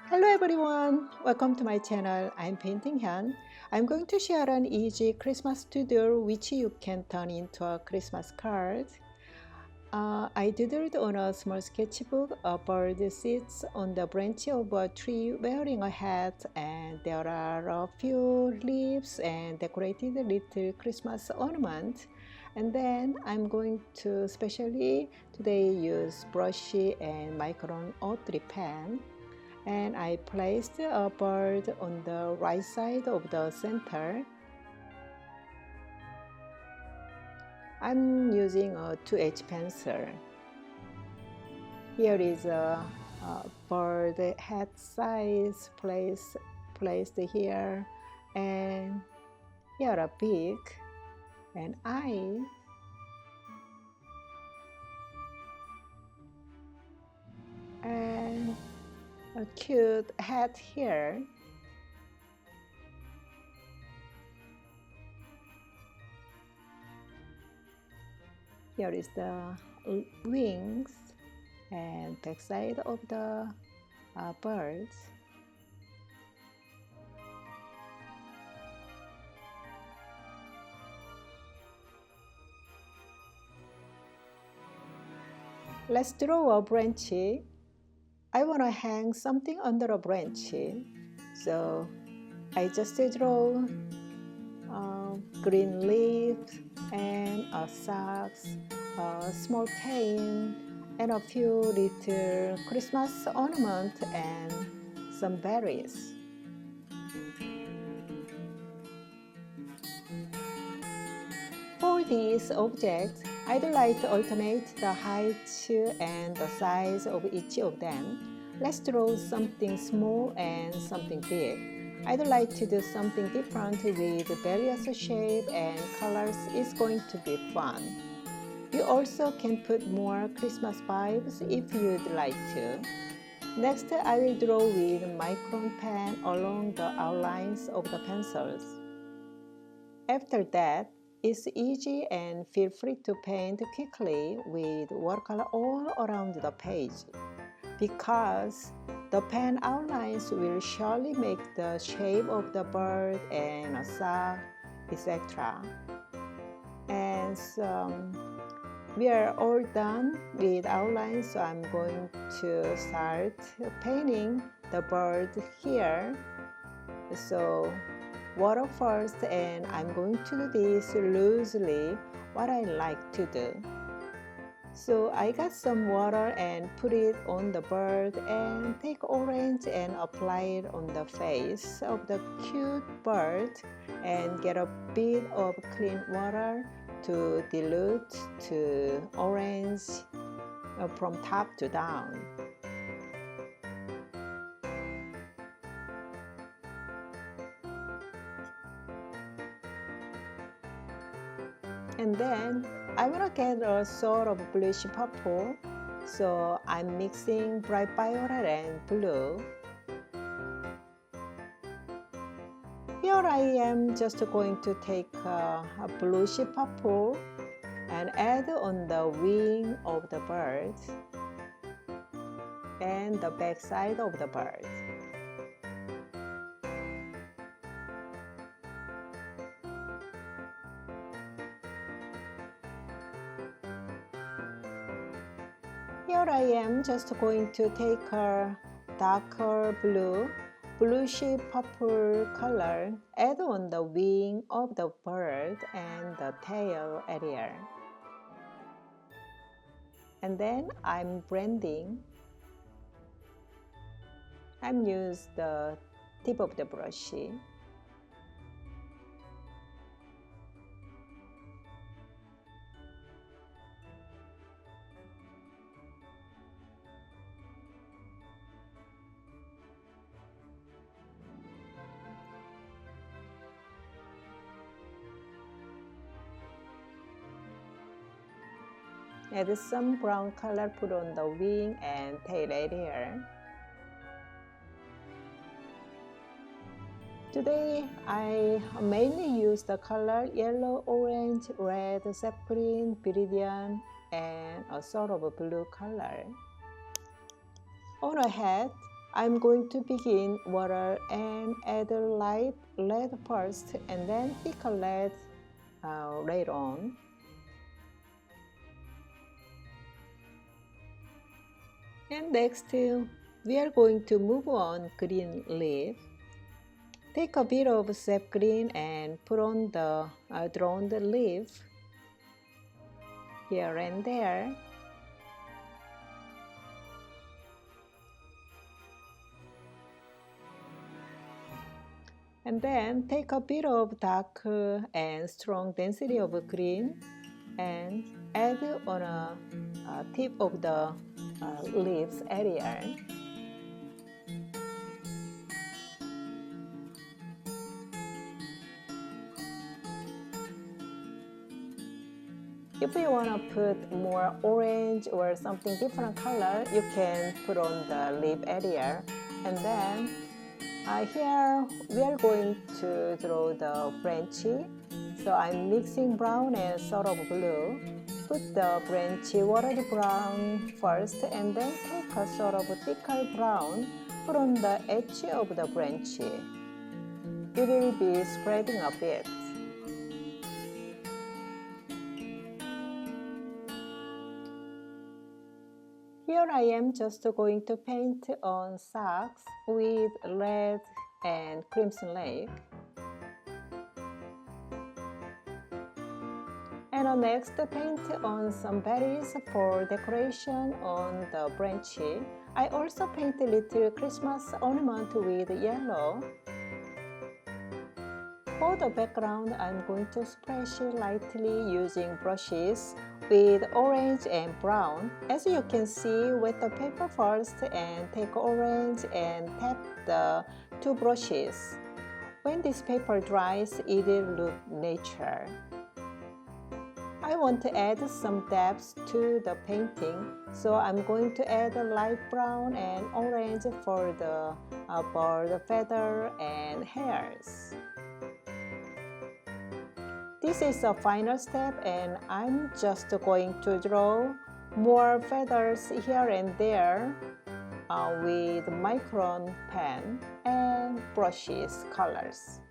Hello everyone! Welcome to my channel. I'm Painting Hyun. I'm going to share an easy Christmas doodle which you can turn into a Christmas card. I doodled on a small sketchbook a bird sits on the branch of a tree wearing a hat, and there are a few leaves and decorated little Christmas ornament. And then I'm going to specially today use brush and micron 03 pen. And I placed a bird on the right side of the center. I'm using a 2H pencil. Here is a bird head size placed here, and here a beak and eye, and a cute hat here. Here is the wings and backside of the birds. Let's draw a branch. I want to hang something under a branch, so I just draw green leaves and socks, a small cane, and a few little Christmas ornament and some berries. For these objects, I'd like to alternate the height and the size of each of them. Let's draw something small and something big. I'd like to do something different with various shapes and colors. It's going to be fun. You also can put more Christmas vibes if you'd like to. Next, I will draw with micron pen along the outlines of the pencils. After that, it's easy and feel free to paint quickly with watercolor all around the page, because the pen outlines will surely make the shape of the bird and a sock, etc. And we are all done with outlines, so I'm going to start painting the bird here. So water first, and I'm going to do this loosely, what I like to do. So I got some water and put it on the bird, and take orange and apply it on the face of the cute bird, and get a bit of clean water to dilute to orange from top to down. And then I want to get a sort of bluish purple, so I'm mixing bright violet and blue. Here I am just going to take a bluish purple and add on the wing of the bird and the back side of the bird. Here I am just going to take a darker blue, bluish purple color, add on the wing of the bird and the tail area. And then I'm blending. I'm using the tip of the brush. Add some brown color, put on the wing and tail area. Today, I mainly use the color yellow, orange, red, sap green, viridian, and a sort of a blue color. On a hat, I'm going to begin water and add light red first and then thicker red later on. And next, we are going to move on green leaf. Take a bit of sap green and put on the drawn leaf here and there. And then take a bit of dark and strong density of green and add on a tip of the leaves area. If you want to put more orange or something different color, you can put on the leaf area. And then here we are going to draw the branchy. So I'm mixing brown and sort of blue. Put the branchy watery brown first and then take a sort of thicker brown, put on the edge of the branchy. It will be spreading a bit. Here I am just going to paint on socks with red and crimson lake. And next, paint on some berries for decoration on the branchy. I also paint a little Christmas ornament with yellow. For the background, I'm going to splash lightly using brushes with orange and brown. As you can see, wet the paper first and take orange and tap the two brushes. When this paper dries, it will look natural. I want to add some depth to the painting, so I'm going to add a light brown and orange for the bird feather and hairs. This is the final step and I'm just going to draw more feathers here and there with micron pen and brushes colors.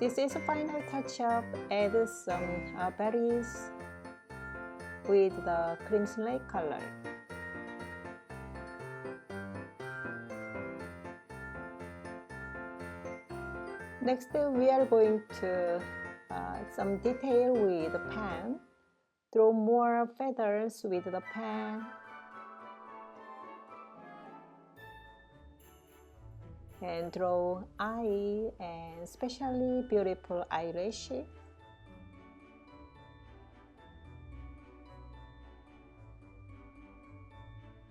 This is a final touch-up. Add some berries with the crimson lake color. Next, we are going to some detail with the pen. Draw more feathers with the pen. And draw eye and especially beautiful eyelashes.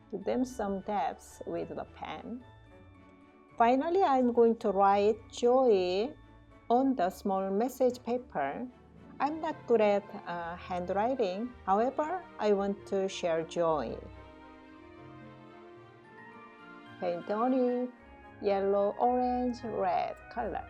Give them some depth with the pen. Finally, I'm going to write joy on the small message paper. I'm not good at handwriting, however, I want to share joy. Paint on it yellow, orange, red color.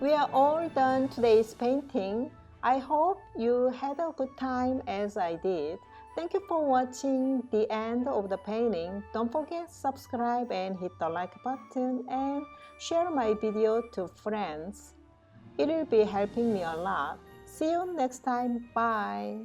We are all done today's painting. I hope you had a good time as I did. Thank you for watching the end of the painting. Don't forget to subscribe and hit the like button and share my video to friends. It will be helping me a lot. See you next time. Bye.